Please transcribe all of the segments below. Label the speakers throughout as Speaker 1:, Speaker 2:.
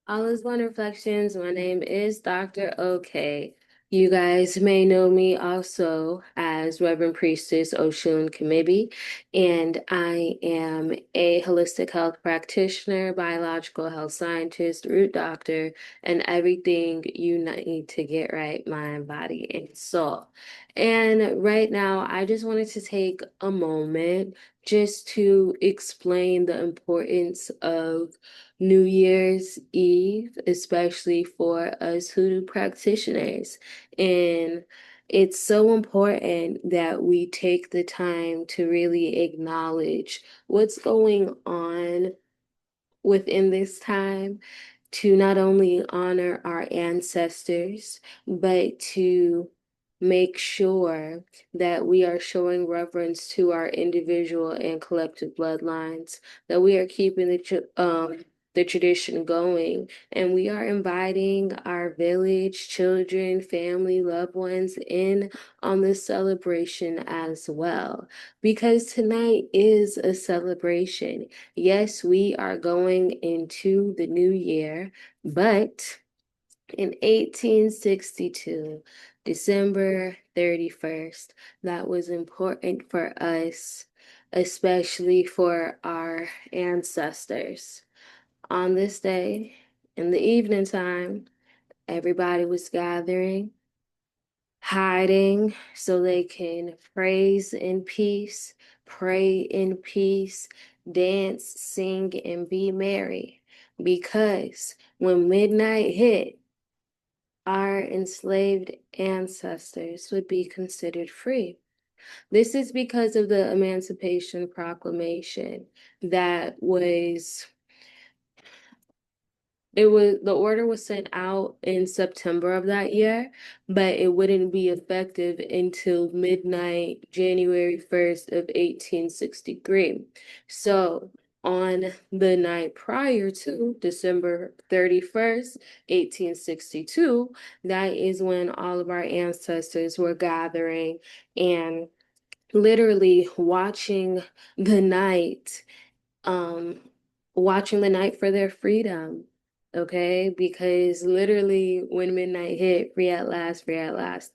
Speaker 1: All is One Reflections. My name is Dr. OK. You guys may know me also as Reverend Priestess Osun Kemibi, and I am a holistic health practitioner, biological health scientist, root doctor, and everything you need to get right, mind, body, and soul. And right now, I just wanted to take a moment just to explain the importance of New Year's Eve, especially for us Hoodoo practitioners. And it's so important that we take the time to really acknowledge what's going on within this time, to not only honor our ancestors, but to make sure that we are showing reverence to our individual and collective bloodlines, that we are keeping the tradition going, and we are inviting our village, children, family, loved ones in on this celebration as well. Because tonight is a celebration. Yes, we are going into the new year, but in 1862, December 31st, that was important for us, especially for our ancestors. On this day, in the evening time, everybody was gathering, hiding so they can praise in peace, pray in peace, dance, sing, and be merry. Because when midnight hit, our enslaved ancestors would be considered free. This is because of the Emancipation Proclamation that was the order was sent out in September of that year, but it wouldn't be effective until midnight, January 1st of 1863. So on the night prior to December 31st, 1862, that is when all of our ancestors were gathering and literally the night um watching the night for their freedom. Okay, because literally when midnight hit, free at last,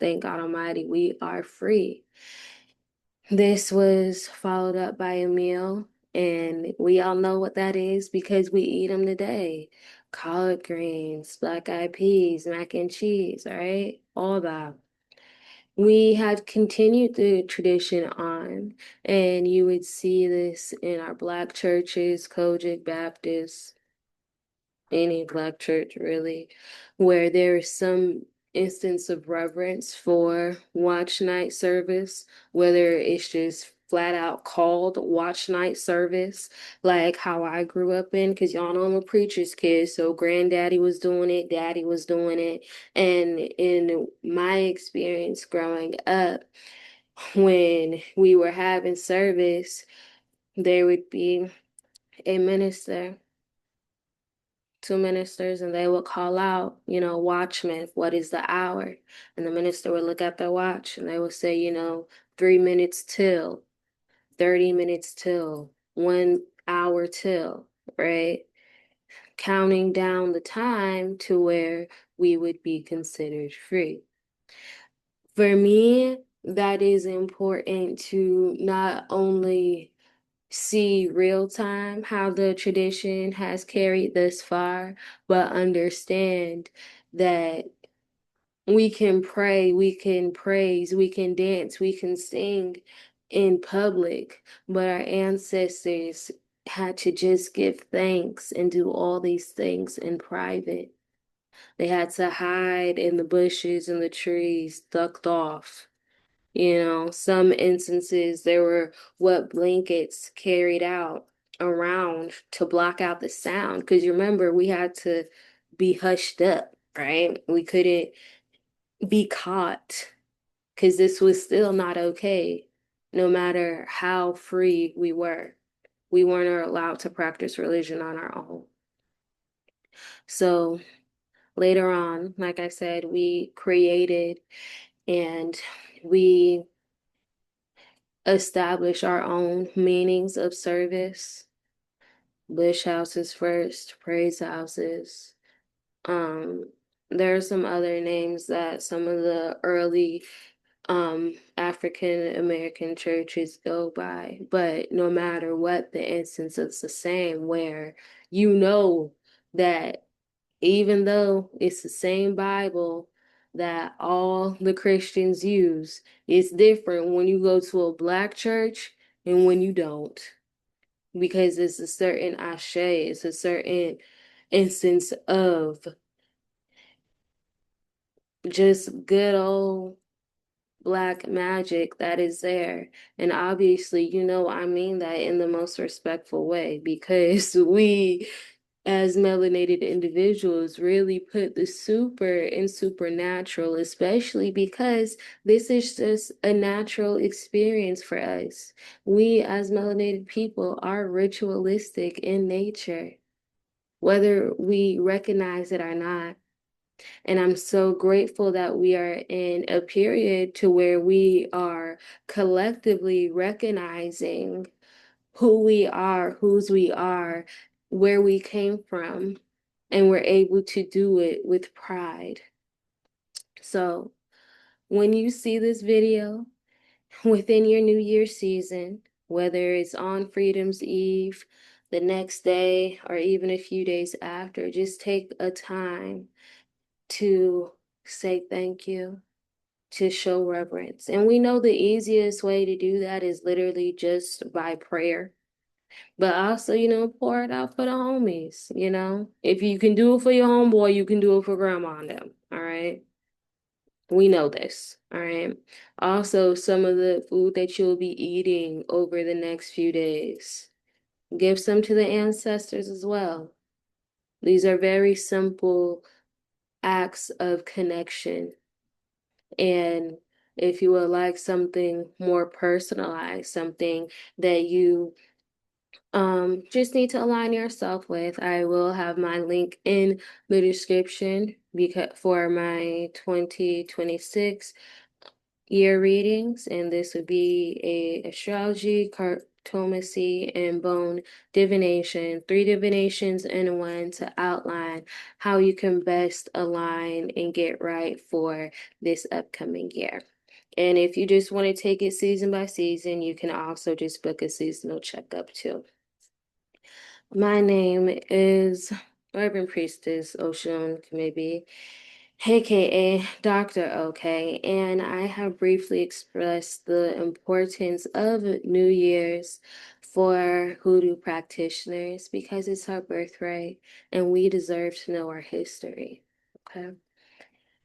Speaker 1: thank God Almighty, we are free. This was followed up by a meal, and we all know what that is because we eat them today. Collard greens, black eyed peas, mac and cheese, all right, all that. We have continued the tradition on, and you would see this in our Black churches, Kojic Baptist, any Black church really, where there is some instance of reverence for watch night service, whether it's just flat out called watch night service, like how I grew up in, because y'all know I'm a preacher's kid, so granddaddy was doing it, daddy was doing it. And in my experience growing up, when we were having service, there would be a minister, two ministers, and they would call out, watchmen, what is the hour? And the minister would look at their watch and they would say, 3 minutes till, 30 minutes till, 1 hour till, right? Counting down the time to where we would be considered free. For me, that is important to not only see real time how the tradition has carried this far, but understand that we can pray, we can praise, we can dance, we can sing in public, but our ancestors had to just give thanks and do all these things in private. They had to hide in the bushes and the trees, ducked off. Some instances there were what blankets carried out around to block out the sound. Because you remember, we had to be hushed up, right? We couldn't be caught because this was still not okay, no matter how free we were. We weren't allowed to practice religion on our own. So later on, like I said, we created and we establish our own meanings of service. Bush houses first, praise houses, Um, there are some other names that some of the early African American churches go by, but no matter what, the instance is the same, where you know that even though it's the same Bible that all the Christians use, it's different when you go to a black church and when you don't, because it's a certain ashe, it's a certain instance of just good old black magic that is there. And obviously, I mean that in the most respectful way, because we as melanated individuals really put the super in supernatural, especially because this is just a natural experience for us. We as melanated people are ritualistic in nature, whether we recognize it or not. And I'm so grateful that we are in a period to where we are collectively recognizing who we are, whose we are, where we came from, and we're able to do it with pride. So when you see this video within your New Year season, whether it's on Freedom's Eve, the next day, or even a few days after, just take a time to say thank you, to show reverence. And we know the easiest way to do that is literally just by prayer. But also, pour it out for the homies, If you can do it for your homeboy, you can do it for grandma and them. All right. We know this. All right. Also, some of the food that you'll be eating over the next few days, give some to the ancestors as well. These are very simple acts of connection. And if you would like something more personalized, something that you just need to align yourself with, I will have my link in the description because for my 2026 year readings, and this would be a astrology, cartomancy, and bone divination, 3 divinations in one to outline how you can best align and get right for this upcoming year. And if you just want to take it season by season, you can also just book a seasonal checkup too. My name is Reverend Priestess Osun Kemibi, aka Dr. OK, and I have briefly expressed the importance of New Year's for Hoodoo practitioners because it's our birthright and we deserve to know our history. Okay.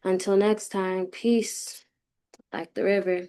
Speaker 1: Until next time, peace like the river.